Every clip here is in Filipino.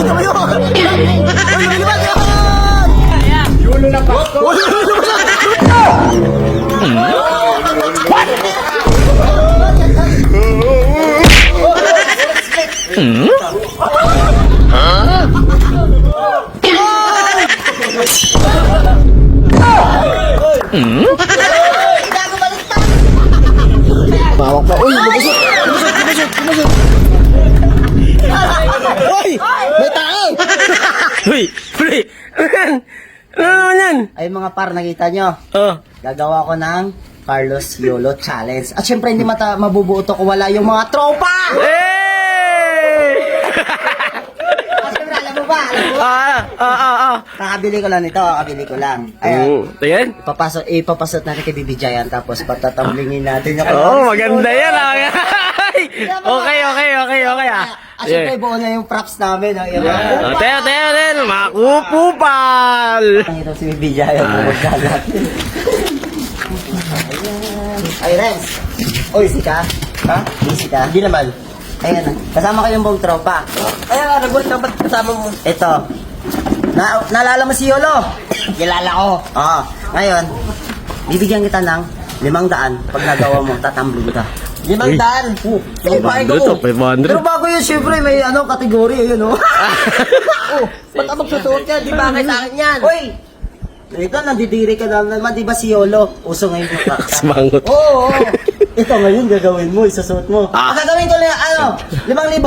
tumayo! Uy, lumilipad! Yulo na pa. Uy, lumilipad! Bawak pa. Uy, lumusot! Lumusot! Uy! May tao! Uy, pre! Ano naman yan? Ay mga par, nakita nyo? Oh. Gagawa ko ng Carlos YOLO Challenge. At syempre hindi mabubuo to kung wala yung mga tropa! Hey! At syempre alam mo ba? Kakabili ko lang ito, kakabili ko lang. Ayan. Tingin? Ipapasot natin kay Bibi Giant tapos patatamblingin natin yung Maganda yan. Okay ah. At syempre buo na yung props namin. Teo, makupupal! Ito si Bibi Giant. Magkalat. Ay, Renz. Uy, sika? Ha? Busy ka? Hindi naman. Ayan, kasama ko yung buong tropa. Ayan, nagulat na ba't kasama mo? Ito. Naalala mo si Yolo? Kilala ko. Oo. Ngayon, bibigyan kita ng 500. Pag nagawa mo, tatambling ka. 500. Eh, 500 to, 500. Pero bago yun, syempre, may kategory, ayun, oh. Ba't ka magsusuot yan? Di ba sa akin yan? Uy! Ito, nandidiri ka naman, di ba si Yolo? Uso ngayon yung Sumangot. Oo. Ito ngayon, gagawin mo, isusuot mo. Gagawin ko lang, 5,000. 5,000.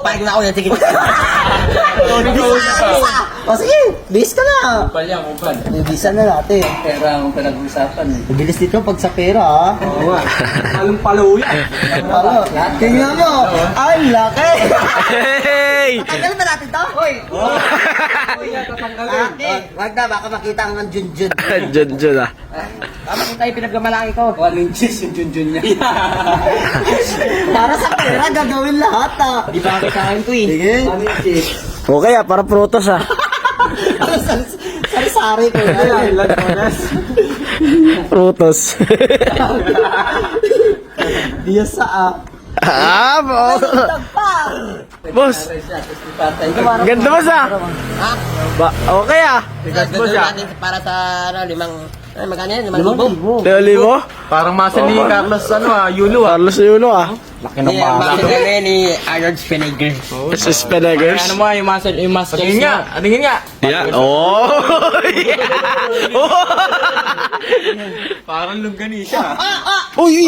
Pahig na ako yan. Sige. O sige, bis ka na. Kupal yan, kupal. Bibisan na natin. Pera ang pinag-usapan eh. Bilis dito pag sa pera, ha? Oo nga. Anong palo yan? Tingnan mo, ang laki. Hey! Tanggalin ba natin to? Hoy! Tatanggalin. Wag na, baka makita ang junjun. Jun ah. Tama ko tayo pinagmamalaki ko. 1 inches yung junjun niya. Para sa pera, gagawin lahat, ha? Di ba sa akin to eh? Sige. 1 inches. Okay ah, para prutos ah. Sari-sari ko. Prutos. Diya sa Boss! Ganda boss ah! Okay ah! Gagawin natin para sa magkano yan? 5,000. Leoli mo? Parang masa ni Carlos, Yulo Carlos Yulo ah. Laki Ni Master ni Arnold Schwarzenegger. SS Penegers. Ano mo, yung masa Tingin nga, tingin nga. Yeah. Oh! Parang lugani siya. Uy!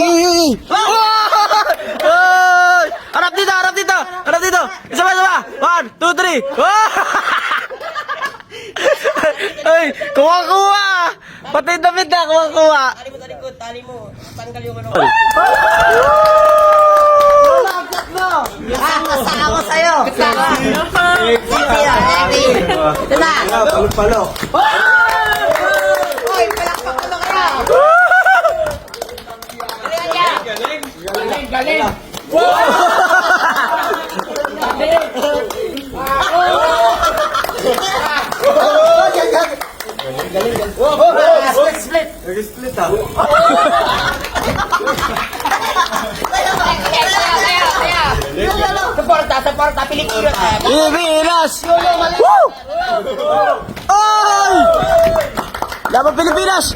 Harap dito! Harap dito! Isa pa! 1, 2, 3! Ay! Kuha! Pati damit na! Kuha! Tali mo. Tanggal yung ano. Nasa ako sa'yo. Ito na. Palok-palok. Hoy, palakpak ko na kaya. Galing. Split. Nag-split ah. Suporta, Pilipinas. Pilipinas! Woo! Ay! Laban Pilipinas!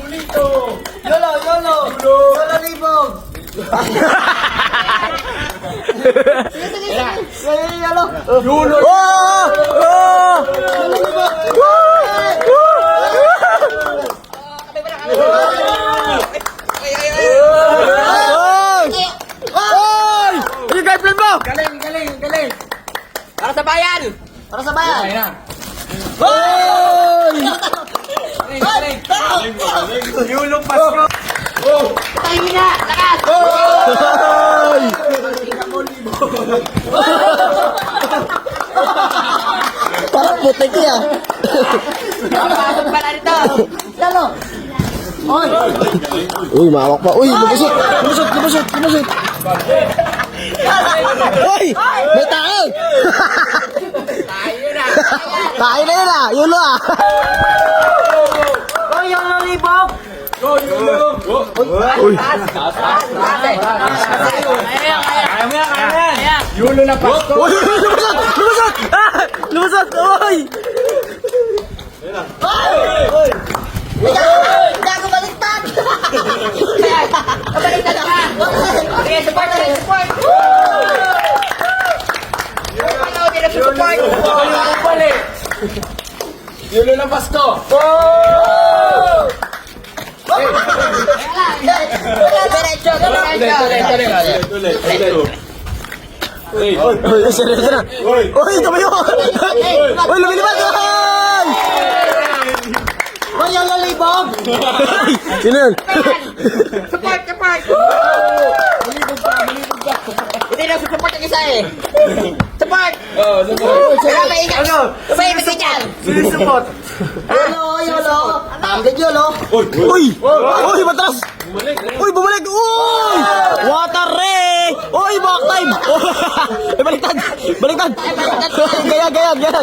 Yolo libog. Yolo. Oh! Ay! Yung girlfriend mo! Galing. Para sa bayan. Para sa bayan. Ayun na. Yulo Pasko. Tayo na. Lakas. Ay! Parang putik yan. Pasok pala nito. Lalo. Oy. Uy, mawak pa. Uy, lumusot! Uy! May tao! Kain na yun ah! Yulo ah! Uy, yung libog! Uy! Kaya mo yan. Yulo na Pasko. Uy! Lumusot! Lumusot! Ah! Lumusot! lumusot! Uy! Hindi ako baliktad! Baliktad ako! Okay, support na rin, support! Yulo ng Pasko! Diretso, diretso! Uy, seryoso na! Uy, tumayo! Uy, lumilipad! Uy! Uy, yung lalibog! Sino yun? Support, support! Hindi na support ang isa eh. Support! Wala may ingat. Sabay mo dyan. Sinisupot! Yolo, yolo! Tamblig yolo! Uy! Uy, matras! Uy, bumalik! Uy! Water re! Uy, back time! Uy, baliktad! Baliktad! Gaya, gaya, gaya!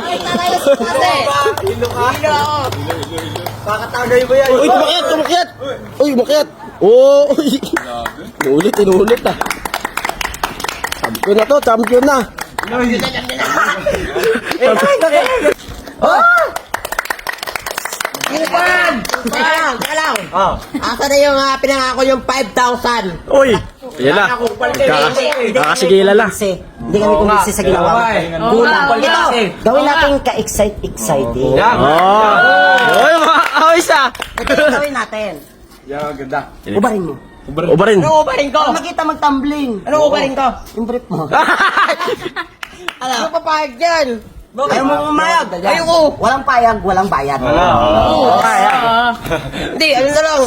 Kakatagay mo yan! Uy, tumakyat! Tumakyat! Uy, umakyat! Oh, uy! Inulit, inulit ah! Champion na to, champion na! Ipan! Teka lang. Asa na yung pinangako yung 5,000? Uy! Yan na! Kakasigilan lang! Kasi, hindi kami kumisi sa ginawa mo. Kulang. Ito, gawin natin ka-exciting. Oh! Uy, mga awis ah! Ito yung gawin natin. Yan, ganda. Ubarin mo. Ubarin! Ano ubarin ko? Para makita mag-tumbling. Ano ubarin ko? Yung brief mo. Ano papayag dyan? Ayaw mo umayag. Ayoko. Walang payag, walang bayad. Hindi, ano na lang.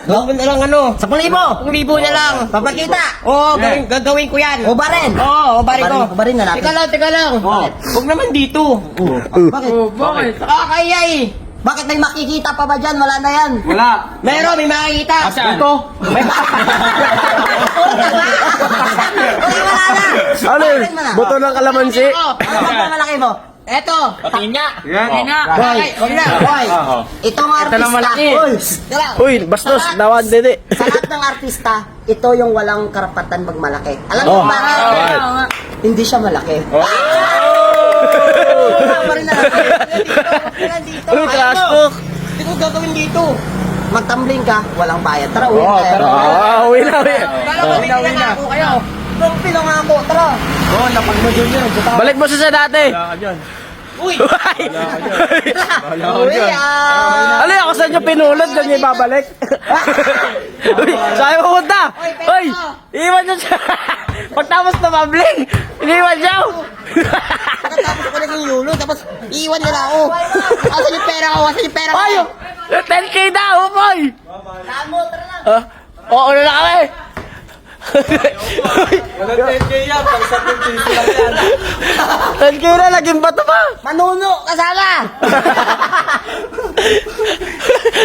Gawin na lang ano. 10,000. 1,000 na lang. Papakita. Oo, gagawin ko yan. Ubarin. Oo, ubarin ko. Ubarin na natin. Teka lang. Huwag naman dito. Bakit? Bakit? Nakakaya eh. Bakit may makikita pa ba dyan? Wala na yan. Wala! Meron, may makikita. Saan? Ito. Wala na. Ano yun? Buto ng kalamansi? Ano ba malaki mo? Eto. Yan! Boy, Huwag na. boy. Itong artista. malaki. Uy, Uy, bastos! Dawan, dede! sa lahat ng artista, ito yung walang karapatan magmalaki. Alam Oh. mo ba? Hindi siya malaki. Pa rin na natin. Dito. Uy, trash talk! Hindi ko gagawin dito. Magtumbling ka, walang bayad. Tara, uwi na tayo. Uwi na, uwi! Kala ko may pinangako kayo. Nung pinangako, tara. Oo, napag mo dyan yan. Balik mo siya sa dati! Wala ka dyan. Uy! Uwi, Ano yung ako saan nyo pinulot? Diyan nyo ibabalik? Uy, saan mo pupunta? Uy, iwan nyo siya! Pagtapos na mabling, iniwan siya! Pagkatapos ko naging yulo, tapos iiwan nila ako. Asan yung pera ko? Asan yung pera ko? Ay, 10k daw, boy! Saan mo, tara na. Oo na kami! Walang 10K yan. Pag sa 50 lang yan. 10k na, laging bato pa! Manuno, kasama.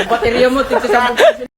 Baterya mo, tigsa sa